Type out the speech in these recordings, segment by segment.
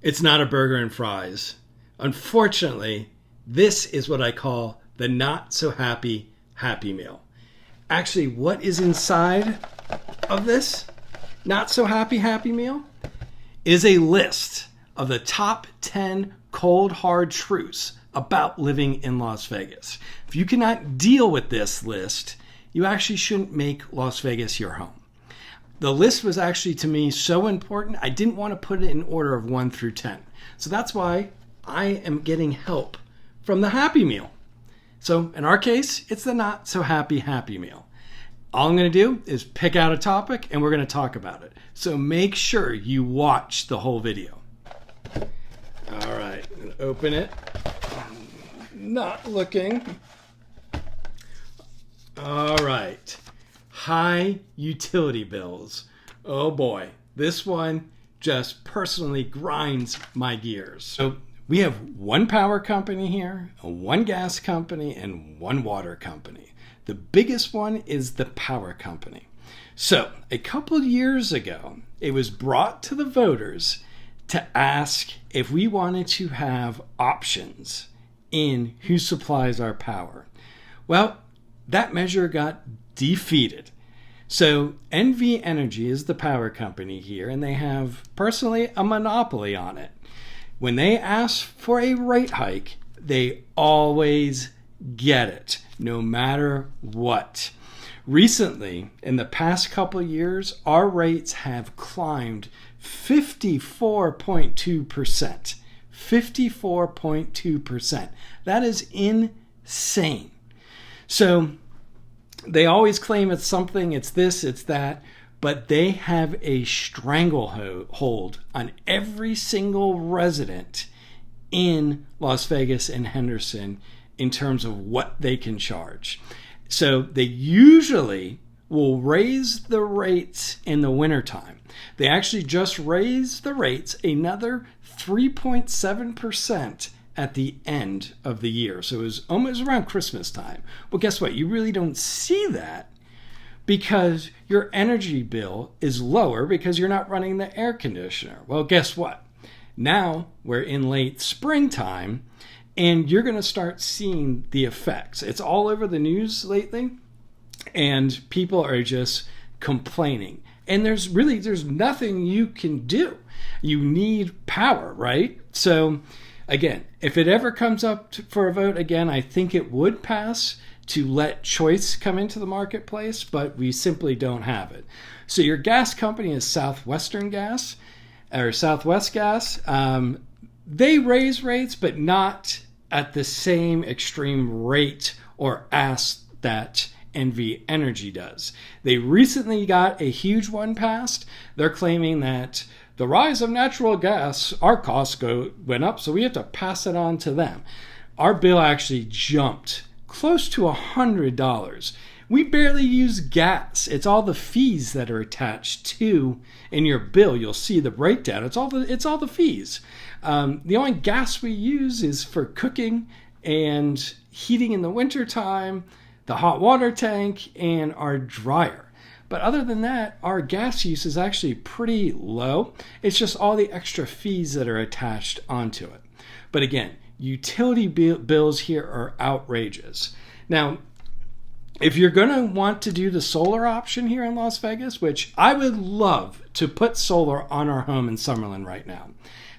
It's not a burger and fries. Unfortunately, this is what I call the not so happy Happy Meal. Actually, what is inside of this not so happy Happy Meal is a list of the top 10 cold hard truths about living in Las Vegas. If you cannot deal with this list, you actually shouldn't make Las Vegas your home. The list was actually, to me, so important, I didn't want to put it in order of 1 through 10. So that's why I am getting help from the Happy Meal. So in our case, it's the not so happy Happy Meal. All I'm going to do is pick out a topic and we're going to talk about it. So make sure you watch the whole video. All right, I'm going to open it. Not looking. All right. High utility bills. Oh boy, this one just personally grinds my gears. So we have one power company here, one gas company, and one water company. The biggest one is the power company. So a couple of years ago, it was brought to the voters to ask if we wanted to have options in who supplies our power. Well, that measure got defeated. So NV Energy is the power company here, and they have personally a monopoly on it. When they ask for a rate hike, they always get it, no matter what. Recently, in the past couple of years, our rates have climbed 54.2%. 54.2%. That is insane. So they always claim it's something, it's this, it's that, but they have a stranglehold on every single resident in Las Vegas and Henderson in terms of what they can charge. So they usually will raise the rates in the wintertime. They actually just raised the rates another 3.7% at the end of the year. So it was almost around Christmas time. Well, guess what? You really don't see that because your energy bill is lower because you're not running the air conditioner. Well, guess what? Now we're in late springtime and you're going to start seeing the effects. It's all over the news lately and people are just complaining. And there's nothing you can do. You need power, right? So again, if it ever comes up for a vote again, I think it would pass to let choice come into the marketplace, but we simply don't have it. So your gas company is Southwestern Gas or Southwest Gas. They raise rates, but not at the same extreme rate or ask that NV Energy does. They recently got a huge one passed. They're claiming that the rise of natural gas, our costs went up, so we have to pass it on to them. Our bill actually jumped close to $100. We barely use gas. It's all the fees that are attached to in your bill. You'll see the breakdown. It's all the fees. The only gas we use is for cooking and heating in the wintertime, the hot water tank, and our dryer. But other than that, our gas use is actually pretty low. It's just all the extra fees that are attached onto it. But again, utility bills here are outrageous. Now, if you're going to want to do the solar option here in Las Vegas, which I would love to put solar on our home in Summerlin right now.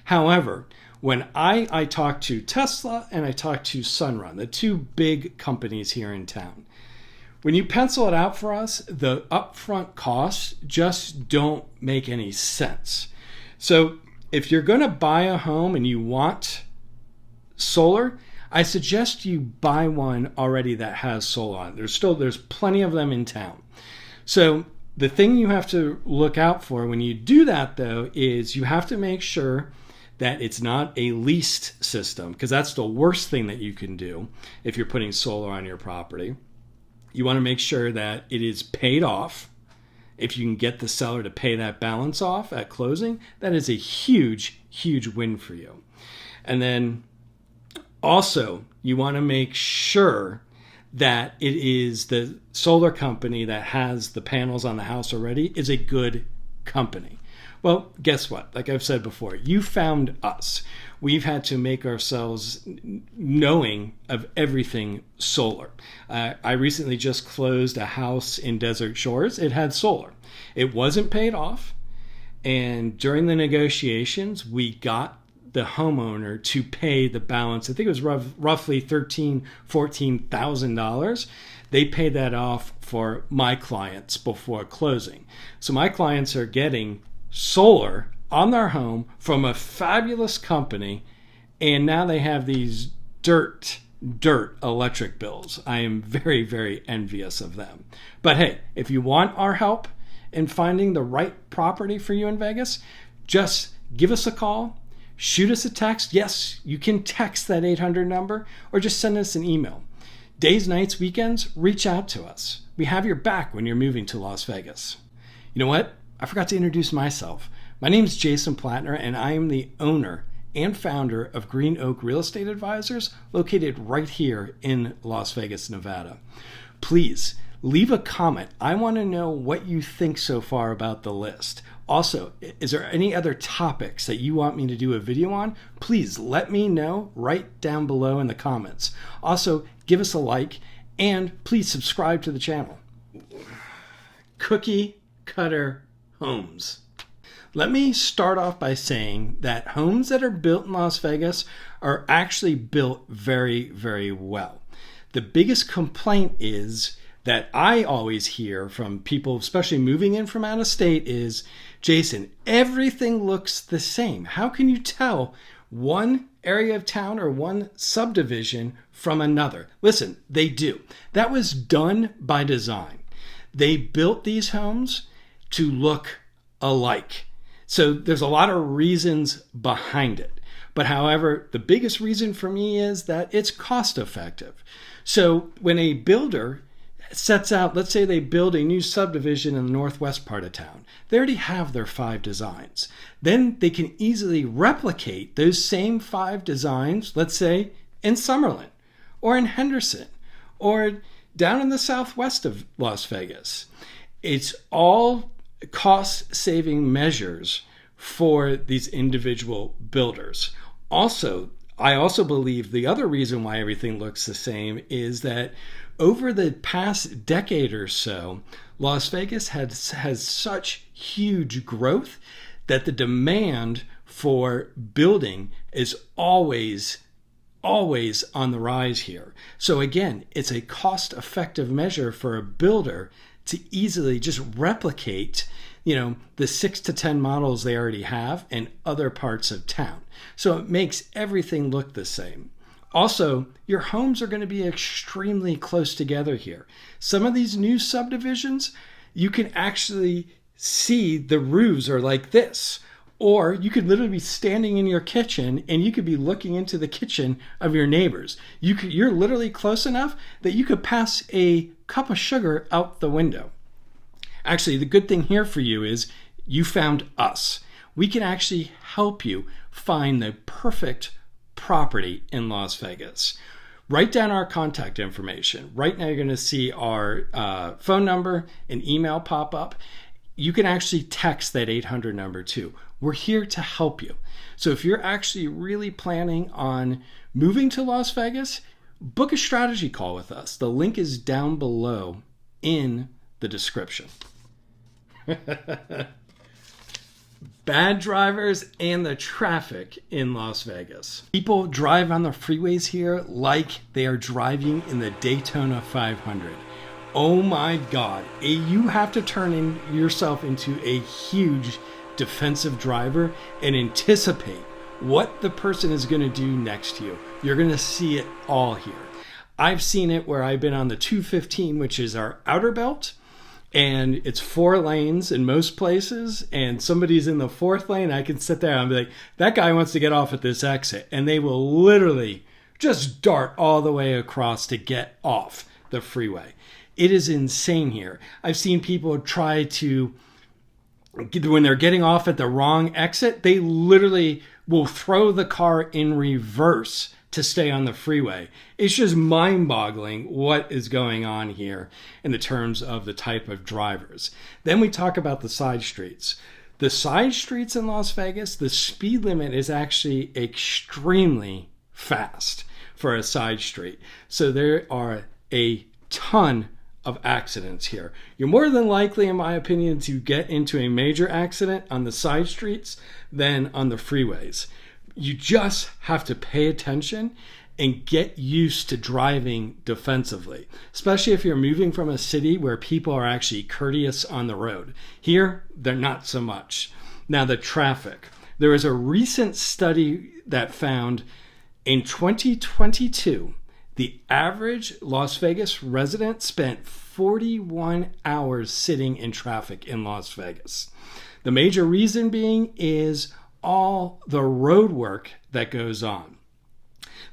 However, when I talk to Tesla and I talk to Sunrun, the two big companies here in town, when you pencil it out for us, the upfront costs just don't make any sense. So if you're going to buy a home and you want solar, I suggest you buy one already that has solar on it. There's plenty of them in town. So the thing you have to look out for when you do that, though, is you have to make sure that it's not a leased system, because that's the worst thing that you can do if you're putting solar on your property. You want to make sure that it is paid off. If you can get the seller to pay that balance off at closing, that is a huge, huge win for you. And then also, you want to make sure that it is the solar company that has the panels on the house already is a good company. Well, guess what? Like I've said before, you found us. We've had to make ourselves knowing of everything solar. I recently just closed a house in Desert Shores. It had solar. It wasn't paid off. And during the negotiations, we got the homeowner to pay the balance. I think it was roughly $13,000, $14,000. They paid that off for my clients before closing. So my clients are getting solar on their home from a fabulous company, and now they have these dirt electric bills. I am very, very envious of them. But hey, if you want our help in finding the right property for you in Vegas, just give us a call, shoot us a text. Yes, you can text that 800 number, or just send us an email. Days, nights, weekends, reach out to us. We have your back when you're moving to Las Vegas. You know what? I forgot to introduce myself. My name is Jason Plattner, and I am the owner and founder of Green Oak Real Estate Advisors, located right here in Las Vegas, Nevada. Please leave a comment. I want to know what you think so far about the list. Also, is there any other topics that you want me to do a video on? Please let me know right down below in the comments. Also, give us a like, and please subscribe to the channel. Cookie cutter homes. Let me start off by saying that homes that are built in Las Vegas are actually built very, very well. The biggest complaint is that I always hear from people, especially moving in from out of state, is, Jason, everything looks the same. How can you tell one area of town or one subdivision from another? Listen, they do. That was done by design. They built these homes to look alike. So there's a lot of reasons behind it. But however, the biggest reason for me is that it's cost effective. So when a builder sets out, let's say they build a new subdivision in the northwest part of town, they already have their 5 designs. Then they can easily replicate those same 5 designs, let's say in Summerlin or in Henderson or down in the southwest of Las Vegas. It's all cost-saving measures for these individual builders. Also, I also believe the other reason why everything looks the same is that over the past decade or so, Las Vegas has such huge growth that the demand for building is always on the rise here. So again, it's a cost-effective measure for a builder to easily just replicate, the 6 to 10 models they already have in other parts of town. So it makes everything look the same. Also, your homes are going to be extremely close together here. Some of these new subdivisions, you can actually see the roofs are like this. Or you could literally be standing in your kitchen and you could be looking into the kitchen of your neighbors. You're literally close enough that you could pass a cup of sugar out the window. Actually, the good thing here for you is you found us. We can actually help you find the perfect property in Las Vegas. Write down our contact information. Right now you're going to see our phone number and email pop up. You can actually text that 800 number too. We're here to help you. So if you're actually really planning on moving to Las Vegas, book a strategy call with us. The link is down below in the description. Bad drivers and the traffic in Las Vegas. People drive on the freeways here like they are driving in the Daytona 500. Oh my God. You have to turn yourself into a huge defensive driver and anticipate what the person is going to do next to you. You're going to see it all here. I've seen it where I've been on the 215, which is our outer belt, and it's 4 lanes in most places, and somebody's in the 4th lane. I can sit there and be like, that guy wants to get off at this exit, and they will literally just dart all the way across to get off the freeway. It is insane here. I've seen people try to, when they're getting off at the wrong exit, they literally will throw the car in reverse to stay on the freeway. It's just mind-boggling what is going on here in the terms of the type of drivers. Then we talk about the side streets. The side streets in Las Vegas, the speed limit is actually extremely fast for a side street. So there are a ton of accidents here. You're more than likely, in my opinion, to get into a major accident on the side streets than on the freeways. You just have to pay attention and get used to driving defensively, especially if you're moving from a city where people are actually courteous on the road. Here, they're not so much. Now, the traffic. There was a recent study that found in 2022, the average Las Vegas resident spent 41 hours sitting in traffic in Las Vegas. The major reason being is all the road work that goes on.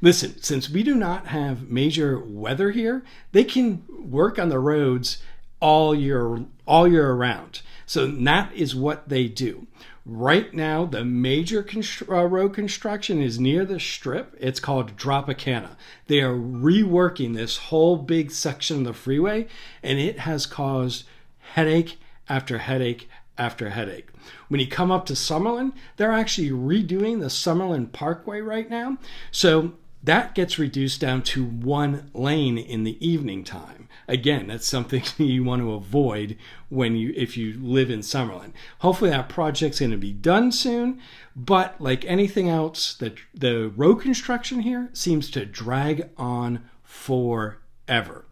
Listen, since we do not have major weather here, they can work on the roads all year around. So that is what they do. Right now, the major road construction is near the Strip. It's called Tropicana. They are reworking this whole big section of the freeway, and it has caused headache after headache after headache. When you come up to Summerlin, they're actually redoing the Summerlin Parkway right now. So that gets reduced down to one lane in the evening time. Again, that's something you want to avoid if you live in Summerlin. Hopefully that project's going to be done soon, but like anything else, the road construction here seems to drag on forever.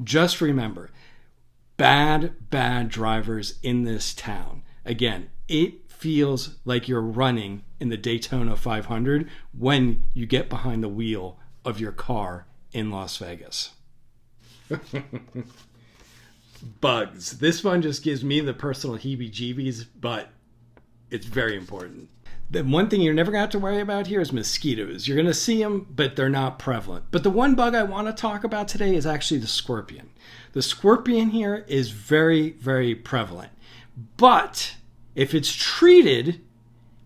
Just remember, bad drivers in this town. Again, it feels like you're running in the Daytona 500 when you get behind the wheel of your car in Las Vegas. Bugs. This one just gives me the personal heebie-jeebies, but it's very important. The one thing you're never going to have to worry about here is mosquitoes. You're going to see them, but they're not prevalent. But the one bug I want to talk about today is actually the scorpion. The scorpion here is very, very prevalent. But if it's treated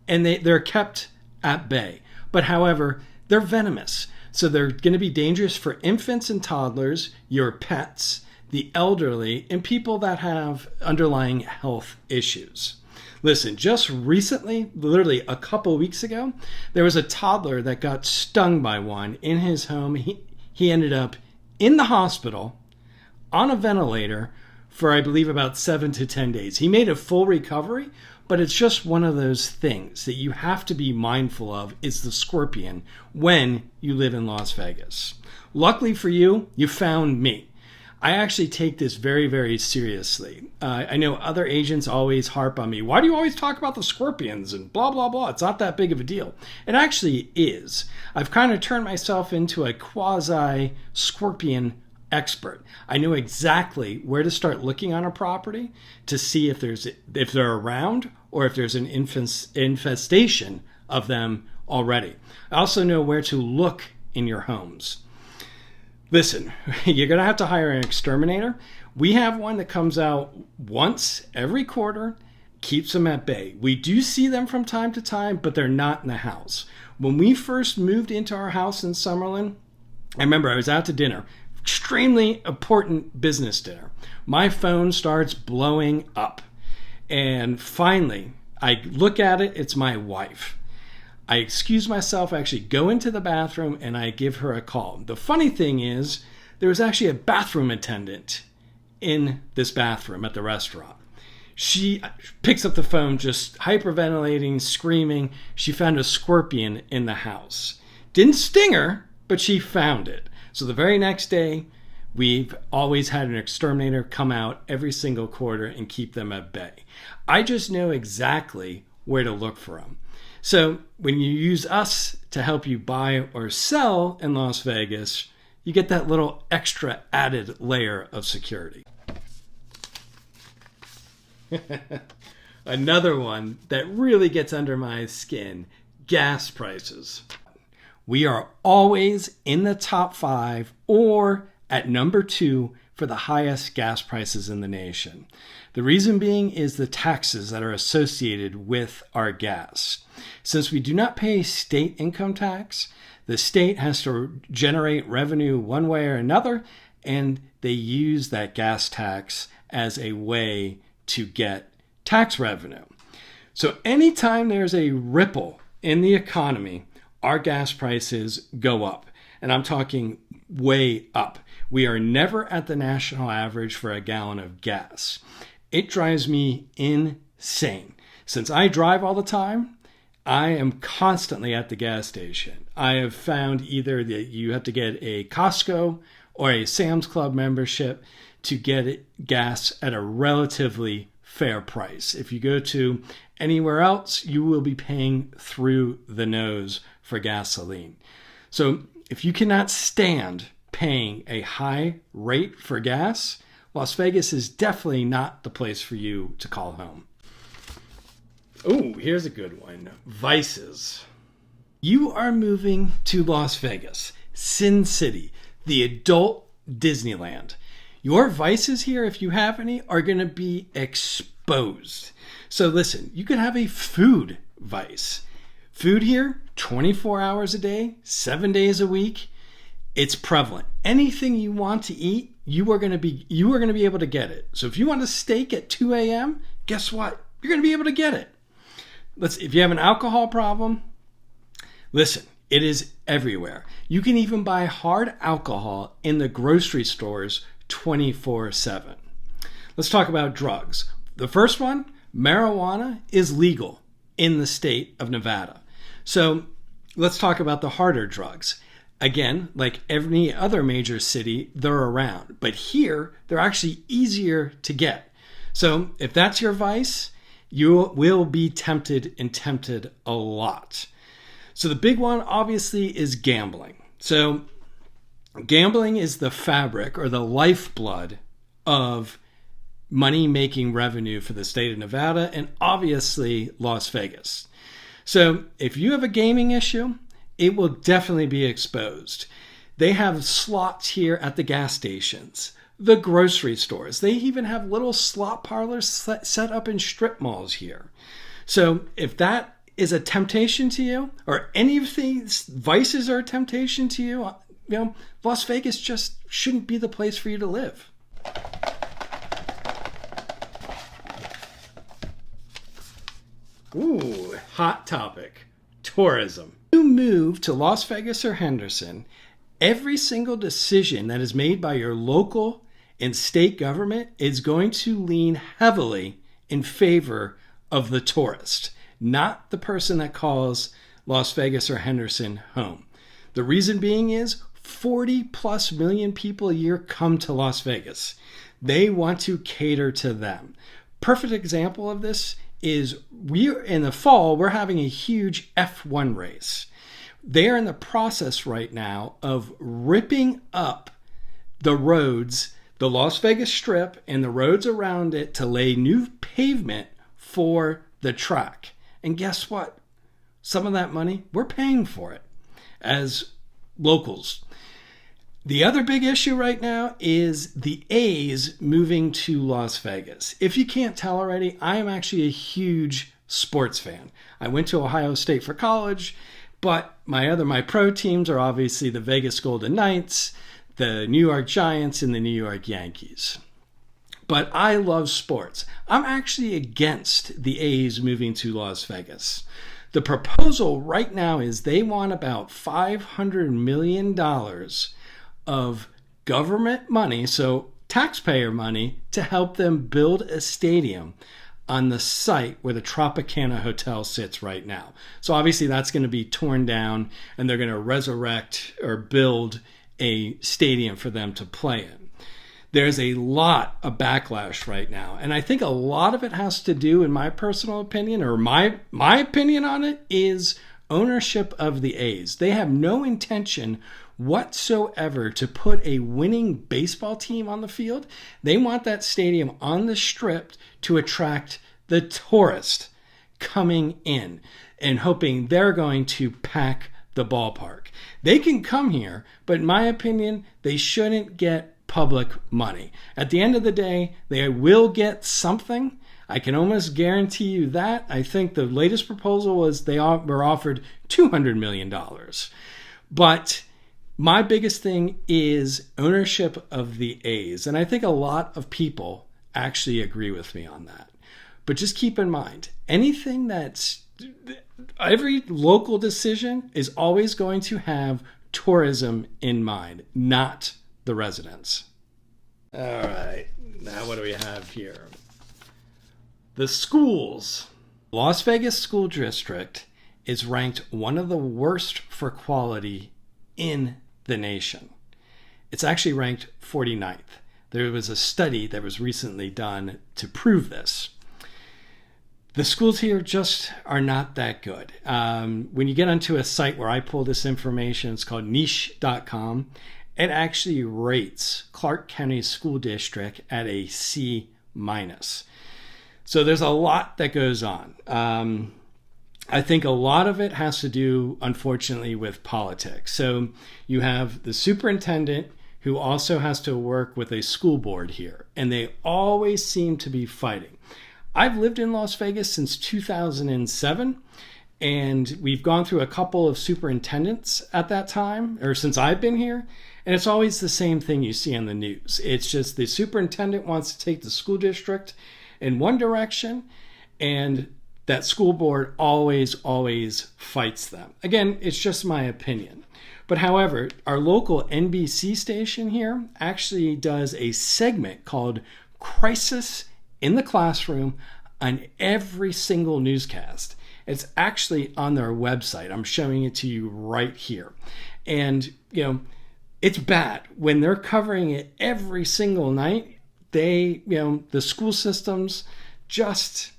and they're kept at bay. But however, they're venomous. So they're going to be dangerous for infants and toddlers, your pets, the elderly, and people that have underlying health issues. Listen, just recently, literally a couple weeks ago, there was a toddler that got stung by one in his home. He ended up in the hospital on a ventilator for, I believe, about 7 to 10 days. He made a full recovery, but it's just one of those things that you have to be mindful of is the scorpion when you live in Las Vegas. Luckily for you, you found me. I actually take this very, very seriously. I know other agents always harp on me. Why do you always talk about the scorpions and blah, blah, blah? It's not that big of a deal. It actually is. I've kind of turned myself into a quasi-scorpion expert. I know exactly where to start looking on a property to see if they're around or if there's an infestation of them already. I also know where to look in your homes. Listen, you're going to have to hire an exterminator. We have one that comes out once every quarter, keeps them at bay. We do see them from time to time, but they're not in the house. When we first moved into our house in Summerlin, I remember I was out to dinner, extremely important business dinner. My phone starts blowing up. And finally, I look at it, it's my wife. I excuse myself, I actually go into the bathroom and I give her a call. The funny thing is, there was actually a bathroom attendant in this bathroom at the restaurant. She picks up the phone, just hyperventilating, screaming. She found a scorpion in the house. Didn't sting her, but she found it. So the very next day, we've always had an exterminator come out every single quarter and keep them at bay. I just know exactly where to look for them. So when you use us to help you buy or sell in Las Vegas, you get that little extra added layer of security. Another one that really gets under my skin, gas prices. We are always in the top 5 or at number 2 for the highest gas prices in the nation. The reason being is the taxes that are associated with our gas. Since we do not pay state income tax, the state has to generate revenue one way or another, and they use that gas tax as a way to get tax revenue. So anytime there's a ripple in the economy, our gas prices go up. And I'm talking way up. We are never at the national average for a gallon of gas. It drives me insane. Since I drive all the time, I am constantly at the gas station. I have found either that you have to get a Costco or a Sam's Club membership to get gas at a relatively fair price. If you go to anywhere else, you will be paying through the nose for gasoline. So if you cannot stand paying a high rate for gas, Las Vegas is definitely not the place for you to call home. Oh, here's a good one. Vices. You are moving to Las Vegas, Sin City, the adult Disneyland. Your vices here, if you have any, are going to be exposed. So listen, you could have a food vice. Food here, 24 hours a day, 7 days a week. It's prevalent. Anything you want to eat, you are going to be able to get it. So if you want a steak at 2 a.m., guess what? You're going to be able to get it. If you have an alcohol problem, listen, it is everywhere. You can even buy hard alcohol in the grocery stores 24/7. Let's talk about drugs. The first one, marijuana is legal in the state of Nevada. So let's talk about the harder drugs. Again, like any other major city, they're around. But here, they're actually easier to get. So if that's your vice, you will be tempted a lot. So the big one, obviously, is gambling. So gambling is the fabric or the lifeblood of money-making revenue for the state of Nevada and obviously Las Vegas. So if you have a gaming issue, it will definitely be exposed. They have slots here at the gas stations, the grocery stores. They even have little slot parlors set up in strip malls here. So if that is a temptation to you, or any of these vices are a temptation to you, Las Vegas just shouldn't be the place for you to live. Ooh, hot topic. Tourism. You move to Las Vegas or Henderson, every single decision that is made by your local and state government is going to lean heavily in favor of the tourist, not the person that calls Las Vegas or Henderson home. The reason being is 40 plus million people a year come to Las Vegas. They want to cater to them. Perfect example of this is in the fall, we're having a huge F1 race. They're in the process right now of ripping up the roads, the Las Vegas Strip and the roads around it to lay new pavement for the track. And guess what? Some of that money, we're paying for it as locals. The other big issue right now is the A's moving to Las Vegas. If you can't tell already, I am actually a huge sports fan. I went to Ohio State for college, but my pro teams are obviously the Vegas Golden Knights, the New York Giants, and the New York Yankees. But I love sports. I'm actually against the A's moving to Las Vegas. The proposal right now is they want about $500 million of government money, so taxpayer money, to help them build a stadium on the site where the Tropicana Hotel sits right now. So obviously that's going to be torn down and they're going to resurrect or build a stadium for them to play in. There's a lot of backlash right now, and I think a lot of it has to do, in my personal opinion, or my opinion on it, is ownership of the A's. They have no intention whatsoever to put a winning baseball team on the field. They want that stadium on the Strip to attract the tourist coming in and hoping they're going to pack the ballpark. They can come here, but in my opinion, they shouldn't get public money. At the end of the day, they will get something. I can almost guarantee you that. I think the latest proposal was they were offered $200 million. But my biggest thing is ownership of the A's. And I think a lot of people actually agree with me on that. But just keep in mind, every local decision is always going to have tourism in mind, not the residents. All right, now what do we have here? The schools. Las Vegas School District is ranked one of the worst for quality in the nation. It's actually ranked 49th. There was a study that was recently done to prove this. The schools here just are not that good. When you get onto a site where I pull this information, it's called niche.com, it actually rates Clark County School District at a C-. So there's a lot that goes on. I think a lot of it has to do, unfortunately, with politics. So you have the superintendent who also has to work with a school board here, and they always seem to be fighting. I've lived in Las Vegas since 2007, and we've gone through a couple of superintendents at that time, or since I've been here, and it's always the same thing you see on the news. It's just the superintendent wants to take the school district in one direction, and that school board always fights them. Again, it's just my opinion. But however, our local NBC station here actually does a segment called Crisis in the Classroom on every single newscast. It's actually on their website. I'm showing it to you right here. And, it's bad. When they're covering it every single night, the school systems just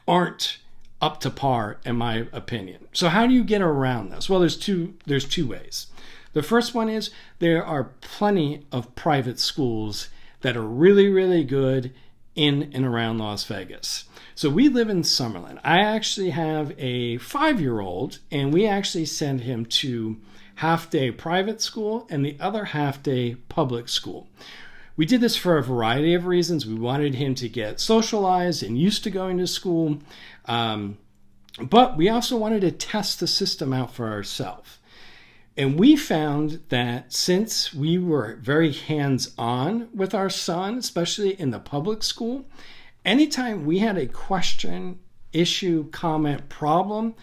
aren't up to par, in my opinion. So how do you get around this? Well, there's two ways. The first one is there are plenty of private schools that are really, really good in and around Las Vegas. So we live in Summerlin. I actually have a 5-year-old, and we actually send him to half-day private school and the other half-day public school. We did this for a variety of reasons. We wanted him to get socialized and used to going to school, but we also wanted to test the system out for ourselves. And we found that since we were very hands-on with our son, especially in the public school, anytime we had a question, issue, comment, problem,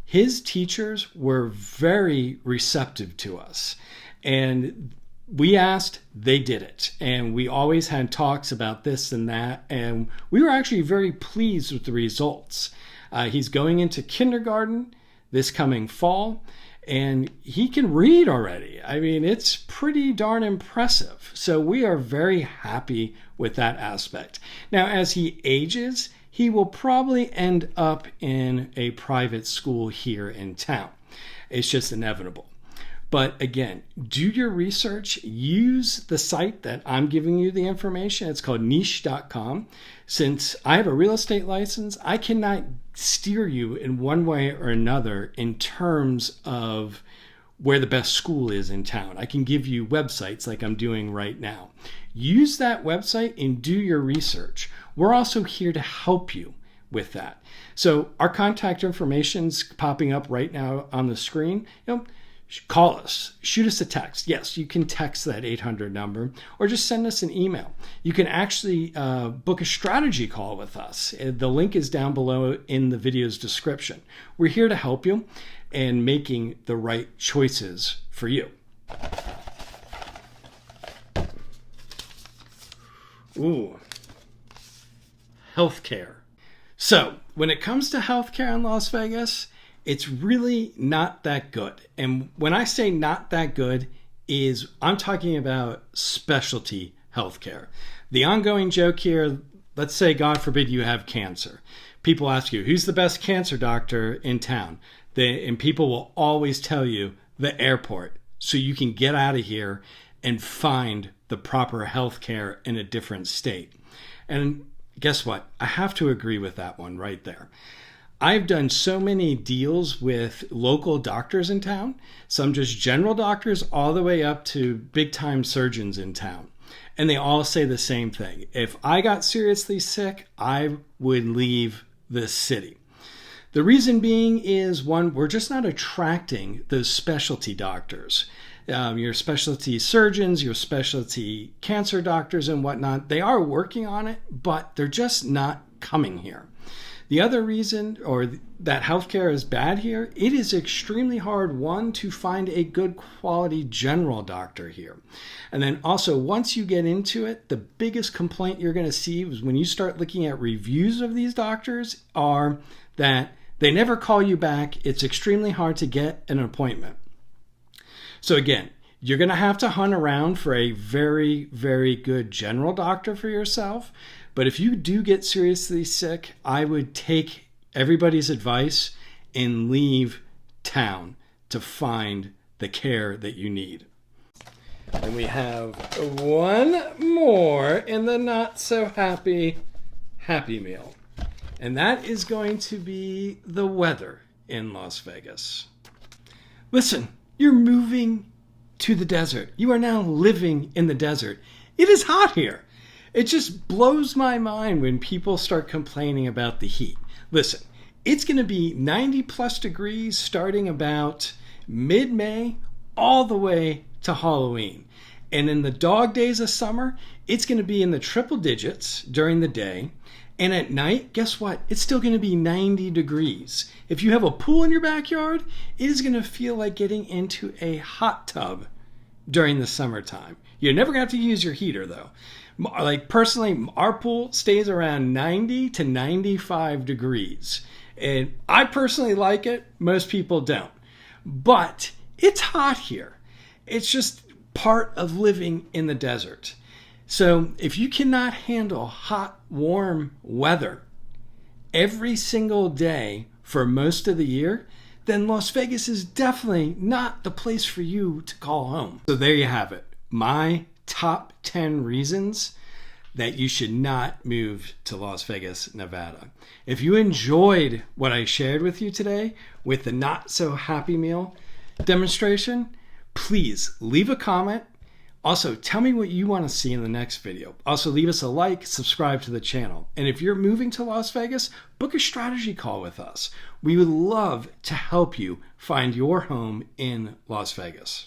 his teachers were very receptive to us. And we asked, they did it. And we always had talks about this and that. And we were actually very pleased with the results. He's going into kindergarten this coming fall, and he can read already. I mean, it's pretty darn impressive. So we are very happy with that aspect. Now, as he ages, he will probably end up in a private school here in town. It's just inevitable. But again, do your research. Use the site that I'm giving you the information. It's called niche.com. Since I have a real estate license, I cannot steer you in one way or another in terms of where the best school is in town. I can give you websites like I'm doing right now. Use that website and do your research. We're also here to help you with that. So our contact information's popping up right now on the screen. Call us, shoot us a text. Yes, you can text that 800 number, or just send us an email. You can actually book a strategy call with us. The link is down below in the video's description. We're here to help you in making the right choices for you. Ooh, healthcare. So when it comes to healthcare in Las Vegas, it's really not that good. And when I say not that good, I'm talking about specialty healthcare. The ongoing joke here, let's say, God forbid, you have cancer. People ask you, who's the best cancer doctor in town? And people will always tell you the airport, so you can get out of here and find the proper healthcare in a different state. And guess what? I have to agree with that one right there. I've done so many deals with local doctors in town, some just general doctors all the way up to big time surgeons in town. And they all say the same thing. If I got seriously sick, I would leave this city. The reason being is, one, we're just not attracting those specialty doctors. Your specialty surgeons, your specialty cancer doctors and whatnot, they are working on it, but they're just not coming here. The other reason, or that healthcare is bad here, it is extremely hard, one, to find a good quality general doctor here. And then also, once you get into it, the biggest complaint you're going to see is when you start looking at reviews of these doctors are that they never call you back. It's extremely hard to get an appointment. So again, you're going to have to hunt around for a very, very good general doctor for yourself. But if you do get seriously sick, I would take everybody's advice and leave town to find the care that you need. And we have one more in the not so happy meal. And that is going to be the weather in Las Vegas. Listen, you're moving to the desert. You are now living in the desert. It is hot here. It just blows my mind when people start complaining about the heat. Listen, it's going to be 90 plus degrees starting about mid-May all the way to Halloween. And in the dog days of summer, it's going to be in the triple digits during the day. And at night, guess what? It's still going to be 90 degrees. If you have a pool in your backyard, it is going to feel like getting into a hot tub during the summertime. You're never going to have to use your heater, though. Like personally, our pool stays around 90 to 95 degrees. And I personally like it. Most people don't. But it's hot here. It's just part of living in the desert. So if you cannot handle hot, warm weather every single day for most of the year, then Las Vegas is definitely not the place for you to call home. So there you have it. My top 10 reasons that you should not move to Las Vegas, Nevada. If you enjoyed what I shared with you today with the Not So Happy Meal demonstration, please leave a comment. Also, tell me what you want to see in the next video. Also, leave us a like, subscribe to the channel. And if you're moving to Las Vegas, book a strategy call with us. We would love to help you find your home in Las Vegas.